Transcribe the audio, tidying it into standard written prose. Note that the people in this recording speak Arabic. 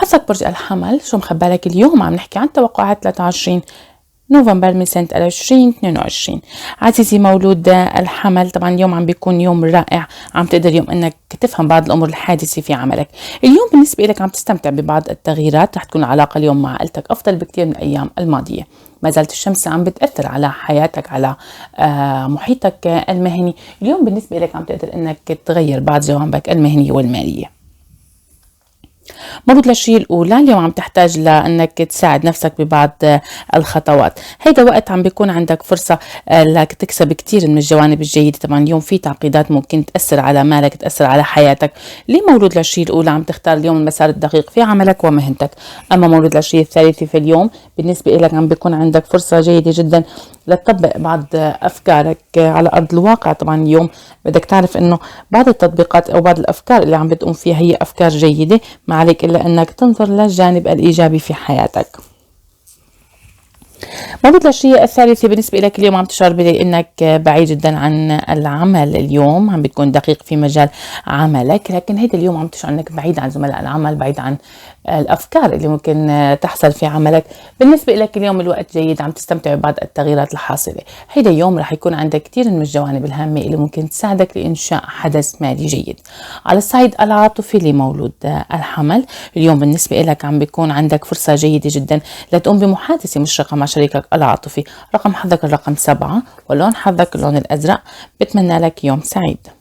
حظك برج الحمل، شو مخبالك اليوم؟ عم نحكي عن توقعات 23 نوفمبر من سنة 2022. عزيزي مولود الحمل، طبعا اليوم عم بيكون يوم رائع، عم تقدر اليوم انك تفهم بعض الامور الحادثة في عملك. اليوم بالنسبة لك عم تستمتع ببعض التغييرات، رح تكون العلاقة اليوم مع عائلتك افضل بكتير من الايام الماضية. ما زالت الشمس عم بتأثر على حياتك، على محيطك المهني. اليوم بالنسبة لك عم تقدر انك تغير بعض جوانبك المهنية والمالية. مولود للشيء الأولى، اليوم عم تحتاج لأنك تساعد نفسك ببعض الخطوات. هيدا وقت عم بيكون عندك فرصة لك تكسب كتير من الجوانب الجيدة. طبعا اليوم في تعقيدات ممكن تأثر على مالك، تأثر على حياتك. اللي مولود للشيء الأولى عم تختار اليوم المسار الدقيق في عملك ومهنتك. أما مولود للشيء الثالث في اليوم بالنسبة لك عم بيكون عندك فرصة جيدة جدا لتطبق بعض أفكارك على أرض الواقع. طبعا اليوم بدك تعرف إنه بعض التطبيقات أو بعض الأفكار اللي عم بتقوم فيها هي أفكار جيدة، ما عليك إلا أنك تنظر للجانب الإيجابي في حياتك. مولود للشيء الثالثة بالنسبة لك اليوم عم تشعر بأنك بعيد جدا عن العمل. اليوم عم بتكون دقيق في مجال عملك، لكن هيدا اليوم عم تشعر أنك بعيد عن زملاء العمل، بعيد عن الأفكار اللي ممكن تحصل في عملك. بالنسبة لك اليوم الوقت جيد، عم تستمتع ببعض التغييرات الحاصلة. هيدا اليوم رح يكون عندك كتير من الجوانب الهامة اللي ممكن تساعدك لإنشاء حدث مالي جيد. على الصعيد العاطفي لمولود الحمل، اليوم بالنسبة لك عم بيكون عندك فرصة جيدة جدا لتقوم بمحادثة مشرقة مع شريكك العاطفي. رقم حظك الرقم 7 ولون حظك اللون الأزرق. بتمنى لك يوم سعيد.